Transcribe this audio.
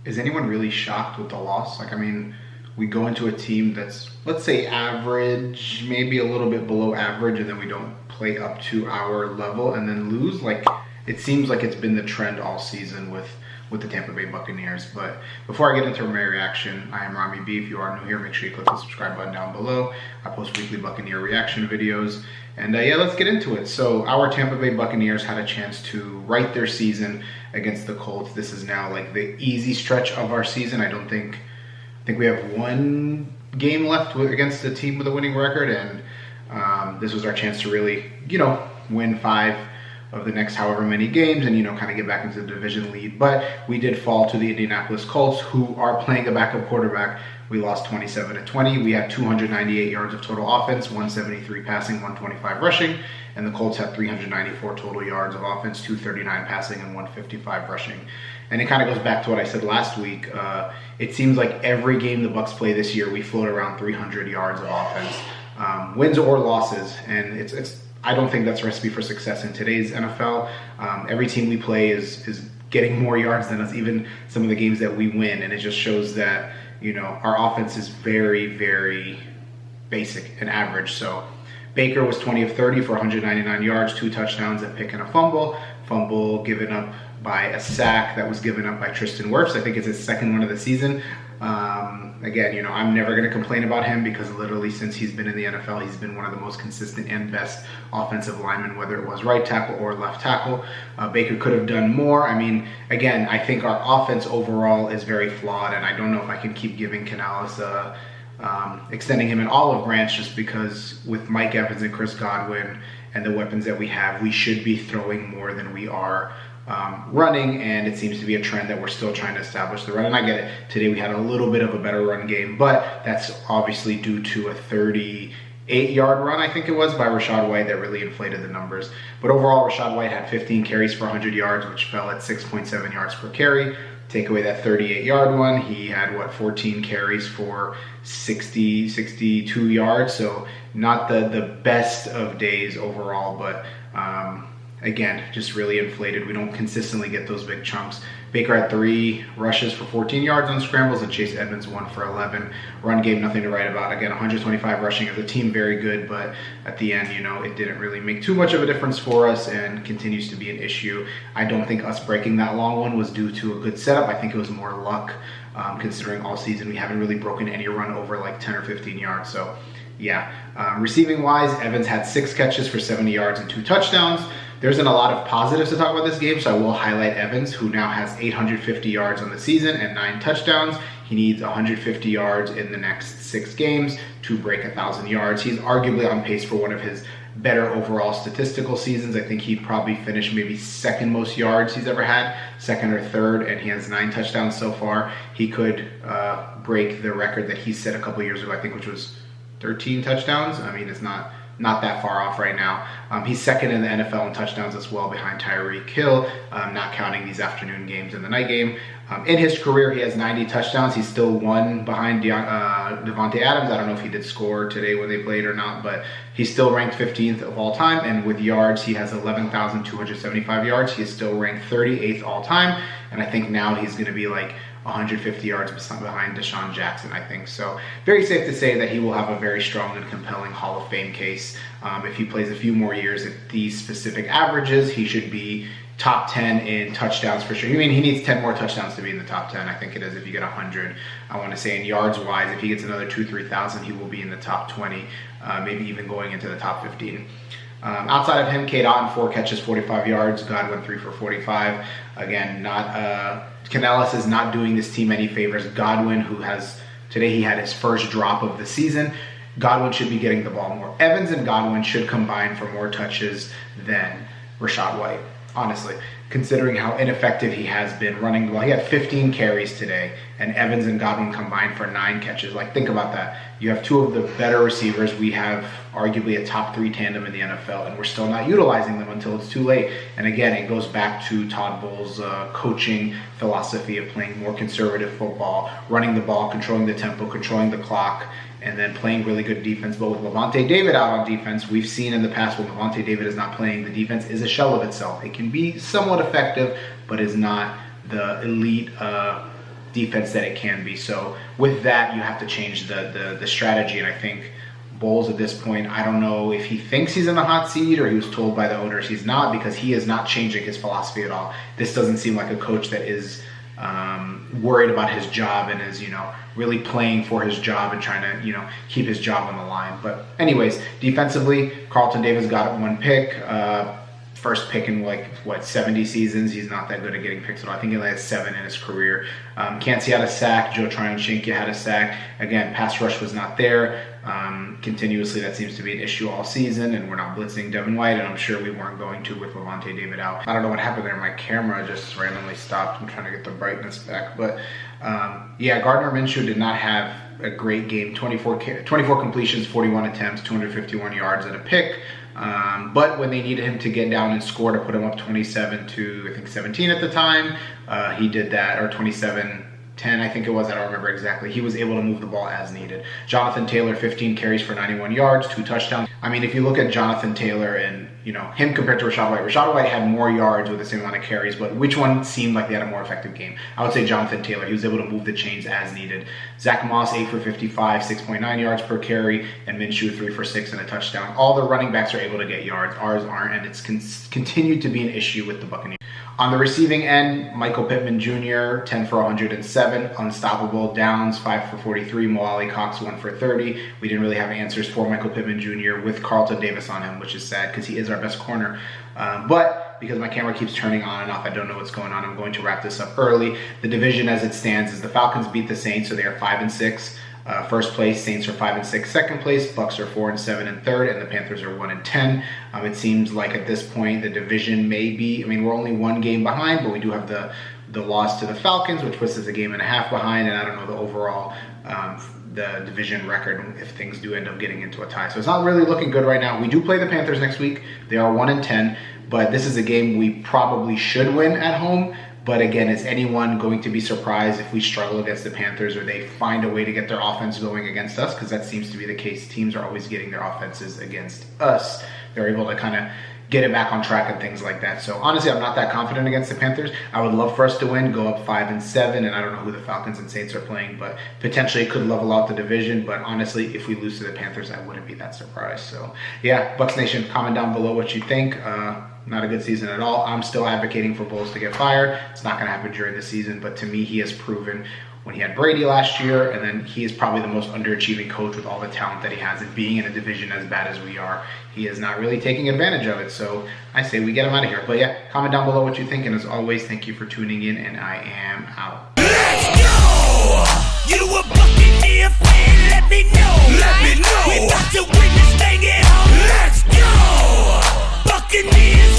is anyone really shocked with the loss? Like, I mean, we go into a team that's, let's say, average, maybe a little bit below average, and then we don't play up to our level and then lose. Like, it seems like it's been the trend all season with the Tampa Bay Buccaneers. But before I get into my reaction, I am Rami B. If you are new here, make sure you click the subscribe button down below. I post weekly Buccaneer reaction videos. And yeah, let's get into it. So our Tampa Bay Buccaneers had a chance to right their season against the Colts. This is now like the easy stretch of our season. I think we have one game left against the team with a winning record, and this was our chance to really, win 5 of the next however many games and, kind of get back into the division lead. But we did fall to the Indianapolis Colts, who are playing a backup quarterback. We lost 27-20. We had 298 yards of total offense, 173 passing, 125 rushing, and the Colts had 394 total yards of offense, 239 passing, and 155 rushing. And it kind of goes back to what I said last week. It seems like every game the Bucs play this year, we float around 300 yards of offense, wins or losses, and it's. I don't think that's a recipe for success in today's NFL. Every team we play is getting more yards than us, even some of the games that we win, and it just shows that our offense is very, very basic and average. So Baker was 20 of 30 for 199 yards, 2 touchdowns, a pick and a fumble. Fumble given up by a sack that was given up by Tristan Wirfs. I think it's his second one of the season. Again, I'm never going to complain about him because literally since he's been in the NFL, he's been one of the most consistent and best offensive linemen, whether it was right tackle or left tackle. Baker could have done more. I mean, again, I think our offense overall is very flawed, and I don't know if I can keep giving Canales extending him an olive branch, just because with Mike Evans and Chris Godwin and the weapons that we have, we should be throwing more than we are running, and it seems to be a trend that we're still trying to establish the run. And I get it, today we had a little bit of a better run game, but that's obviously due to a 38-yard run, I think it was, by Rachaad White that really inflated the numbers. But overall, Rachaad White had 15 carries for 100 yards, which fell at 6.7 yards per carry. Take away that 38-yard one, he had 14 carries for 62 yards, so not the best of days overall, but again, just really inflated. We don't consistently get those big chunks. Baker had 3 rushes for 14 yards on scrambles, and Chase Edmonds 1 for 11. Run game, nothing to write about. Again, 125 rushing as a team, very good, but at the end, it didn't really make too much of a difference for us and continues to be an issue. I don't think us breaking that long one was due to a good setup. I think it was more luck, considering all season we haven't really broken any run over like 10 or 15 yards. So yeah, receiving wise, Evans had 6 catches for 70 yards and 2 touchdowns. There isn't a lot of positives to talk about this game, so I will highlight Evans, who now has 850 yards on the season and 9 touchdowns. He needs 150 yards in the next 6 games to break 1,000 yards. He's arguably on pace for one of his better overall statistical seasons. I think he'd probably finish maybe 2nd most yards he's ever had, 2nd or 3rd, and he has 9 touchdowns so far. He could break the record that he set a couple years ago, I think, which was 13 touchdowns. I mean, it's not that far off right now. He's 2nd in the NFL in touchdowns as well, behind Tyreek Hill, not counting these afternoon games and the night game. In his career, he has 90 touchdowns. He's still 1 behind Devontae Adams. I don't know if he did score today when they played or not, but he's still ranked 15th of all time. And with yards, he has 11,275 yards. He is still ranked 38th all time. And I think now he's going to be like 150 yards behind Deshaun Jackson, I think. So very safe to say that he will have a very strong and compelling Hall of Fame case. If he plays a few more years at these specific averages, he should be top 10 in touchdowns for sure. I mean, he needs 10 more touchdowns to be in the top 10. I think it is if you get 100. I want to say in yards wise, if he gets another 2,000-3,000, he will be in the top 20, maybe even going into the top 15. Outside of him, Cade Otton, 4 catches, 45 yards. Godwin 3 for 45. Again, Canales is not doing this team any favors. Godwin, today he had his first drop of the season. Godwin should be getting the ball more. Evans and Godwin should combine for more touches than Rachaad White, honestly, considering how ineffective he has been running the ball. He had 15 carries today, and Evans and Godwin combined for 9 catches. Like, think about that. You have 2 of the better receivers. We have arguably a top 3 tandem in the NFL, and we're still not utilizing them until it's too late. And again, it goes back to Todd Bowles' coaching philosophy of playing more conservative football, running the ball, controlling the tempo, controlling the clock, and then playing really good defense. But with Lavonte David out on defense, we've seen in the past when Lavonte David is not playing, the defense is a shell of itself. It can be somewhat effective, but is not the elite defense that it can be. So with that, you have to change the strategy. And I think Bowles at this point, I don't know if he thinks he's in the hot seat or he was told by the owners he's not, because he is not changing his philosophy at all. This doesn't seem like a coach that is worried about his job and is, really playing for his job and trying to, keep his job on the line. But anyways, defensively, Carlton Davis got 1 pick. First pick in 70 seasons. He's not that good at getting picks at all. I think he only had 7 in his career. Cansey had a sack. Joe Tryon-Shinkia had a sack. Again, pass rush was not there. Continuously, that seems to be an issue all season, and we're not blitzing Devin White, and I'm sure we weren't going to with Lavonte David out. I don't know what happened there. My camera just randomly stopped. I'm trying to get the brightness back. But yeah, Gardner Minshew did not have a great game. 24 completions, 41 attempts, 251 yards, and a pick. But when they needed him to get down and score to put him up 27 to, I think, 17 at the time, he did that, or 27-10, I think it was. I don't remember exactly. He was able to move the ball as needed. Jonathan Taylor, 15 carries for 91 yards, 2 touchdowns. I mean, if you look at Jonathan Taylor and, him compared to Rashad White had more yards with the same amount of carries, but which one seemed like they had a more effective game? I would say Jonathan Taylor. He was able to move the chains as needed. Zach Moss, 8 for 55, 6.9 yards per carry, and Minshew, 3 for 6 and a touchdown. All the running backs are able to get yards. Ours aren't, and it's continued to be an issue with the Buccaneers. On the receiving end, Michael Pittman Jr., 10 for 107, unstoppable. Downs, 5 for 43. Mo Ali Cox, 1 for 30. We didn't really have answers for Michael Pittman Jr. with Carlton Davis on him, which is sad because he is our best corner. But because my camera keeps turning on and off, I don't know what's going on. I'm going to wrap this up early. The division as it stands is the Falcons beat the Saints, so they are 5-6. First place, Saints are 5-6. Second place, Bucks are 4-7 and third, and the Panthers are 1-10. It seems like at this point the division may be. I mean, we're only 1 game behind, but we do have the loss to the Falcons, which puts us a game and a half behind, and I don't know the overall the division record if things do end up getting into a tie. So it's not really looking good right now. We do play the Panthers next week. They are 1-10, but this is a game we probably should win at home. But again, is anyone going to be surprised if we struggle against the Panthers or they find a way to get their offense going against us? Because that seems to be the case. Teams are always getting their offenses against us. They're able to kind of get it back on track and things like that. So honestly, I'm not that confident against the Panthers. I would love for us to win, go up 5-7, and I don't know who the Falcons and Saints are playing, but potentially it could level out the division. But honestly, if we lose to the Panthers, I wouldn't be that surprised. So yeah, Bucs Nation, comment down below what you think. Not a good season at all. I'm still advocating for Bowles to get fired. It's not going to happen during the season, but to me, he has proven when he had Brady last year, and then he is probably the most underachieving coach with all the talent that he has, and being in a division as bad as we are, he is not really taking advantage of it. So I say we get him out of here. But yeah, comment down below what you think, and as always, thank you for tuning in, and I am out.